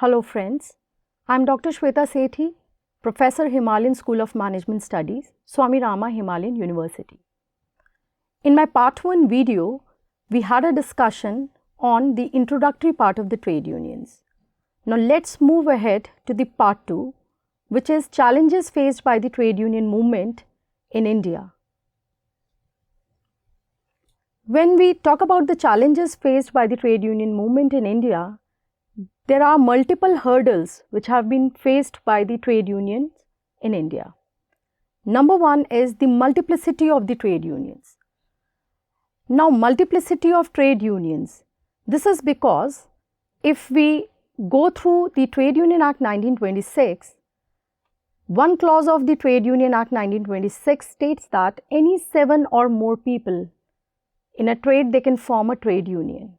Hello friends, I am Dr. Shweta Sethi, Professor Himalayan School of Management Studies, Swami Rama Himalayan University. In my part 1 video, we had a discussion on the introductory part of the trade unions. Now let's move ahead to the part 2, which is challenges faced by the trade union movement in India. When we talk about the challenges faced by the trade union movement in India, there are multiple hurdles which have been faced by the trade unions in India. Number one is the multiplicity of the trade unions. Now, multiplicity of trade unions. This is because if we go through the Trade Union Act 1926, one clause of the Trade Union Act 1926 states that any 7 or more people in a trade, they can form a trade union.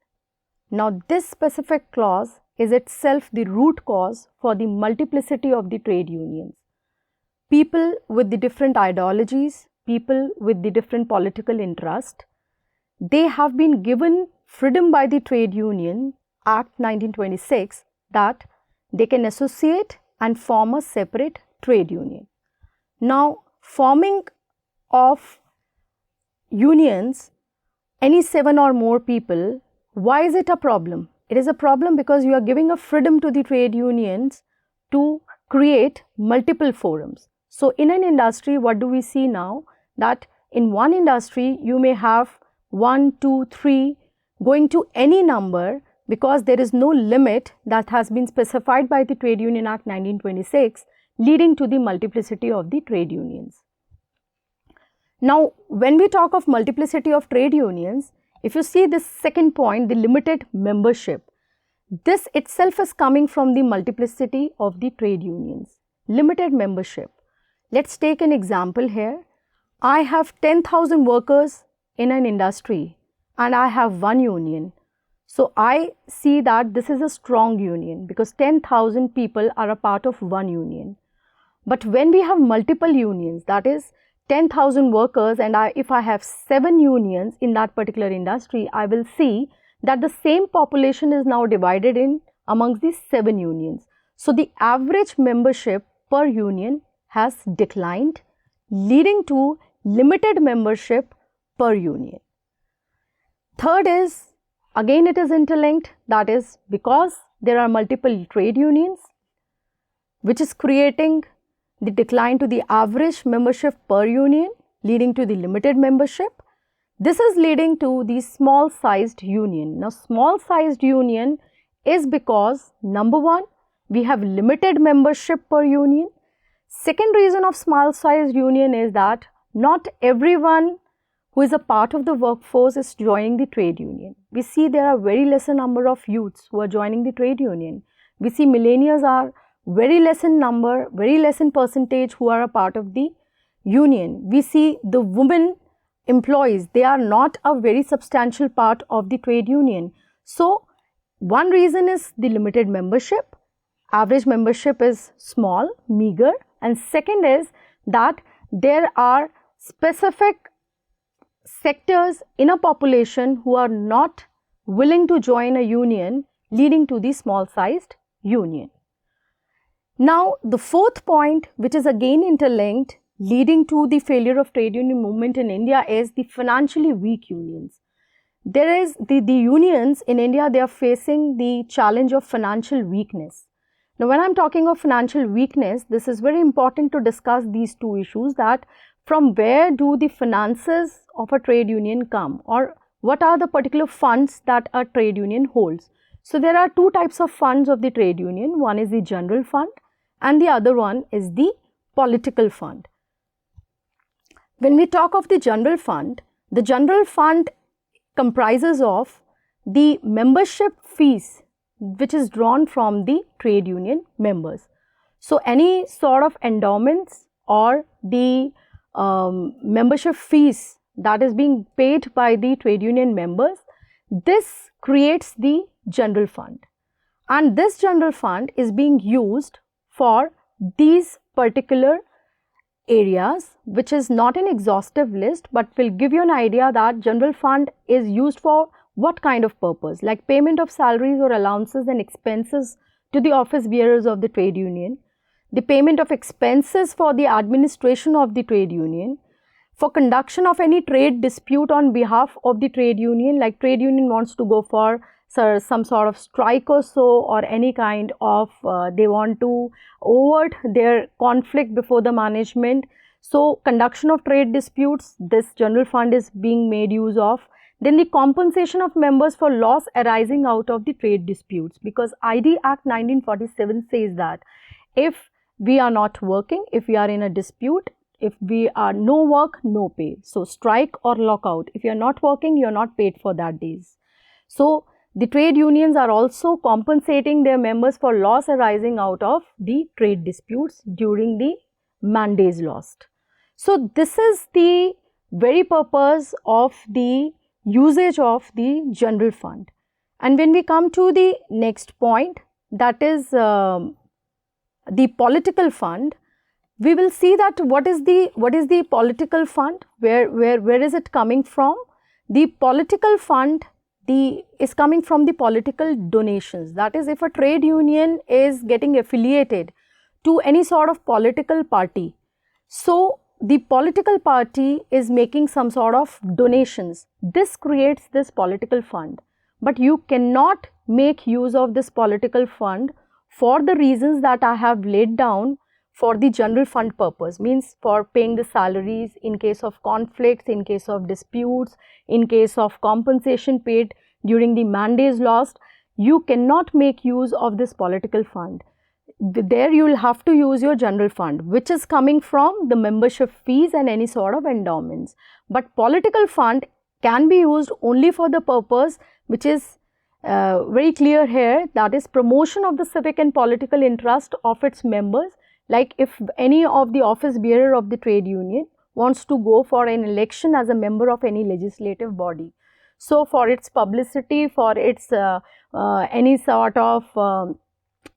Now, this specific clause is itself the root cause for the multiplicity of the trade unions. People with the different ideologies, people with the different political interest, they have been given freedom by the Trade Union Act 1926 that they can associate and form a separate trade union. Now, forming of unions, any 7 or more people, why is it a problem? It is a problem because you are giving a freedom to the trade unions to create multiple forums. So, in an industry, what do we see now? That in one industry, you may have 1, 2, 3 going to any number because there is no limit that has been specified by the Trade Union Act 1926, leading to the multiplicity of the trade unions. Now, when we talk of multiplicity of trade unions, if you see this second point, the limited membership, this itself is coming from the multiplicity of the trade unions. Limited membership. Let's take an example here. I have 10,000 workers in an industry and I have one union. So, I see that this is a strong union because 10,000 people are a part of one union. But when we have multiple unions, that is 10,000 workers and if I have 7 unions in that particular industry, I will see that the same population is now divided in amongst these 7 unions. So, the average membership per union has declined, leading to limited membership per union. Third is, again it is interlinked, that is because there are multiple trade unions, which is creating the decline to the average membership per union, leading to the limited membership. This is leading to the small sized union. Now, small sized union is because number one, we have limited membership per union. Second reason of small sized union is that not everyone who is a part of the workforce is joining the trade union. We see there are very lesser number of youths who are joining the trade union. We see millennials are very less in number, very less in percentage who are a part of the union. We see the women employees, they are not a very substantial part of the trade union. So, one reason is the limited membership, average membership is small, meager, and second is that there are specific sectors in a population who are not willing to join a union, leading to the small sized union. Now, the fourth point, which is again interlinked, leading to the failure of trade union movement in India is the financially weak unions. There is the unions in India, they are facing the challenge of financial weakness. Now, when I am talking of financial weakness, this is very important to discuss these two issues, that from where do the finances of a trade union come, or what are the particular funds that a trade union holds. So, there are two types of funds of the trade union. One is the general fund and the other one is the political fund. When we talk of the general fund comprises of the membership fees which is drawn from the trade union members. So, any sort of endowments or the membership fees that is being paid by the trade union members, this creates the general fund, and this general fund is being used for these particular areas, which is not an exhaustive list, but will give you an idea that general fund is used for what kind of purpose, like payment of salaries or allowances and expenses to the office bearers of the trade union, the payment of expenses for the administration of the trade union, for conduction of any trade dispute on behalf of the trade union, like trade union wants to go for some sort of strike or so, or any kind of they want to avert their conflict before the management. So conduction of trade disputes, this general fund is being made use of. Then the compensation of members for loss arising out of the trade disputes, because ID Act 1947 says that if we are not working, if we are in a dispute, if we are no work, no pay. So strike or lockout, if you are not working, you are not paid for that days. So the trade unions are also compensating their members for loss arising out of the trade disputes during the man days lost. So this is the very purpose of the usage of the general fund. And when we come to the next point, that is the political fund, we will see that what is the political fund, where is it coming from? The political fund is coming from the political donations. That is, if a trade union is getting affiliated to any sort of political party, so the political party is making some sort of donations. This creates this political fund, but you cannot make use of this political fund for the reasons that I have laid down for the general fund purpose, means for paying the salaries in case of conflicts, in case of disputes, in case of compensation paid during the man days lost. You cannot make use of this political fund. There you will have to use your general fund, which is coming from the membership fees and any sort of endowments. But political fund can be used only for the purpose which is very clear here, that is promotion of the civic and political interest of its members. Like if any of the office bearer of the trade union wants to go for an election as a member of any legislative body, so for its publicity, for its any sort of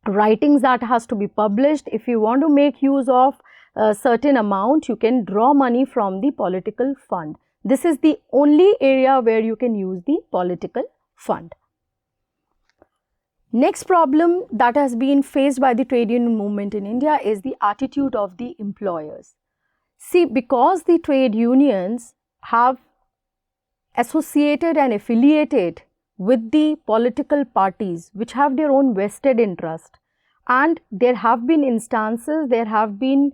writings that has to be published, if you want to make use of a certain amount, you can draw money from the political fund. This is the only area where you can use the political fund. Next problem that has been faced by the trade union movement in India is the attitude of the employers. See, because the trade unions have associated and affiliated with the political parties which have their own vested interest, and there have been instances, there have been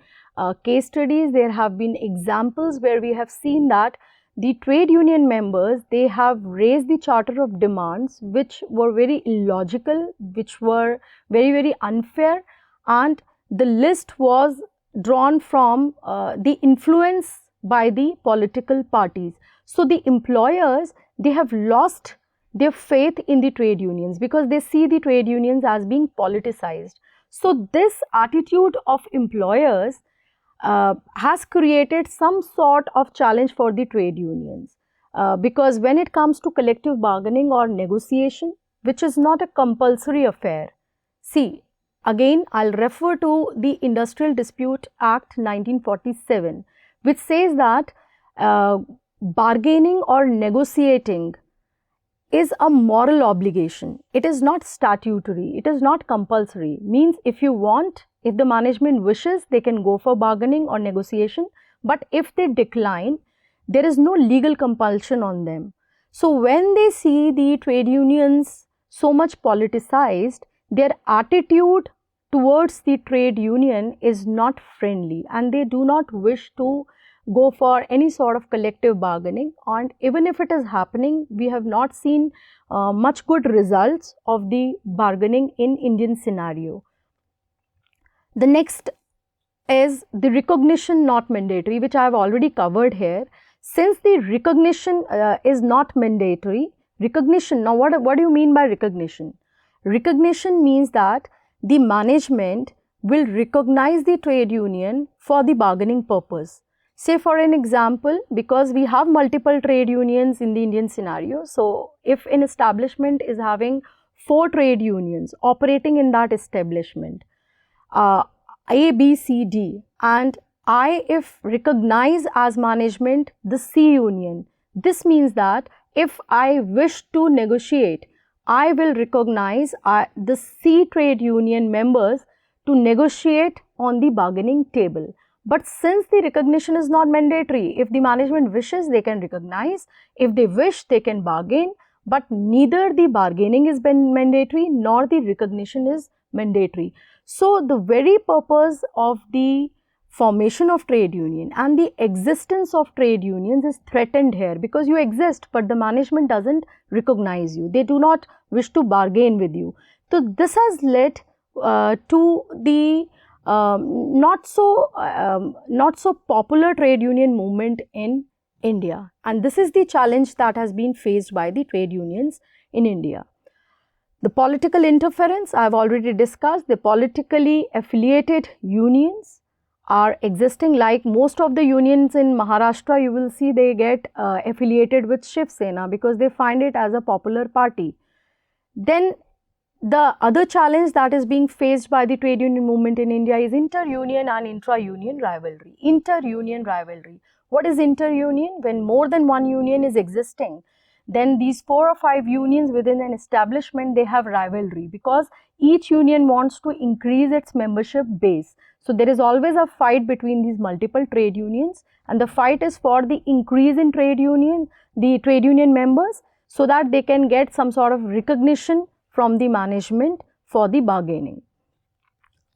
case studies, there have been examples where we have seen that the trade union members, they have raised the charter of demands which were very illogical, which were very unfair, and the list was drawn from the influence by the political parties. So the employers, they have lost their faith in the trade unions because they see the trade unions as being politicized. So this attitude of employers has created some sort of challenge for the trade unions because when it comes to collective bargaining or negotiation, which is not a compulsory affair. See, again I'll refer to the Industrial Dispute Act 1947, which says that bargaining or negotiating is a moral obligation. It is not statutory, it is not compulsory. Means if you want, if the management wishes, they can go for bargaining or negotiation, but if they decline, there is no legal compulsion on them. So when they see the trade unions so much politicized, their attitude towards the trade union is not friendly and they do not wish to go for any sort of collective bargaining. And even if it is happening, we have not seen much good results of the bargaining in Indian scenario. The next is the recognition not mandatory, which I have already covered here. Since the recognition is not mandatory, recognition, now what do you mean by recognition? Recognition means that the management will recognize the trade union for the bargaining purpose. Say for an example, because we have multiple trade unions in the Indian scenario, so if an establishment is having 4 trade unions operating in that establishment, A, B, C, D, and I if recognize as management the C union, this means that if I wish to negotiate I will recognize the C trade union members to negotiate on the bargaining table. But since the recognition is not mandatory, if the management wishes, they can recognize. If they wish, they can bargain. But neither the bargaining is mandatory nor the recognition is mandatory. So the very purpose of the formation of trade union and the existence of trade unions is threatened here, because you exist but the management doesn't recognize you. They do not wish to bargain with you. So this has led to the not so popular trade union movement in India, and this is the challenge that has been faced by the trade unions in India. The political interference I have already discussed. The politically affiliated unions are existing. Like most of the unions in Maharashtra, you will see they get affiliated with Shiv Sena because they find it as a popular party. Then the other challenge that is being faced by the trade union movement in India is inter-union and intra-union rivalry. Inter-union rivalry. What is inter-union? When more than one union is existing, then these 4 or 5 unions within an establishment, they have rivalry because each union wants to increase its membership base. So there is always a fight between these multiple trade unions, and the fight is for the increase in the trade union members, so that they can get some sort of recognition from the management for the bargaining.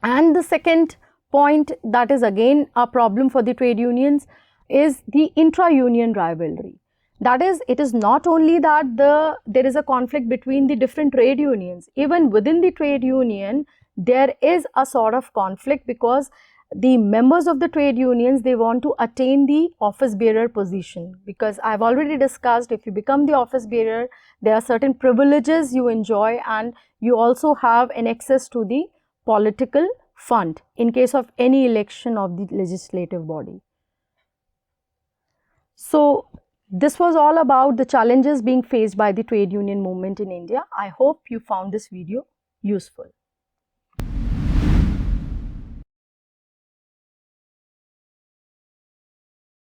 And the second point that is again a problem for the trade unions is the intra-union rivalry. That is, it is not only that there is a conflict between the different trade unions, even within the trade union there is a sort of conflict, because the members of the trade unions, they want to attain the office bearer position, because I have already discussed, if you become the office bearer, there are certain privileges you enjoy, and you also have an access to the political fund in case of any election of the legislative body. So this was all about the challenges being faced by the trade union movement in India. I hope you found this video useful.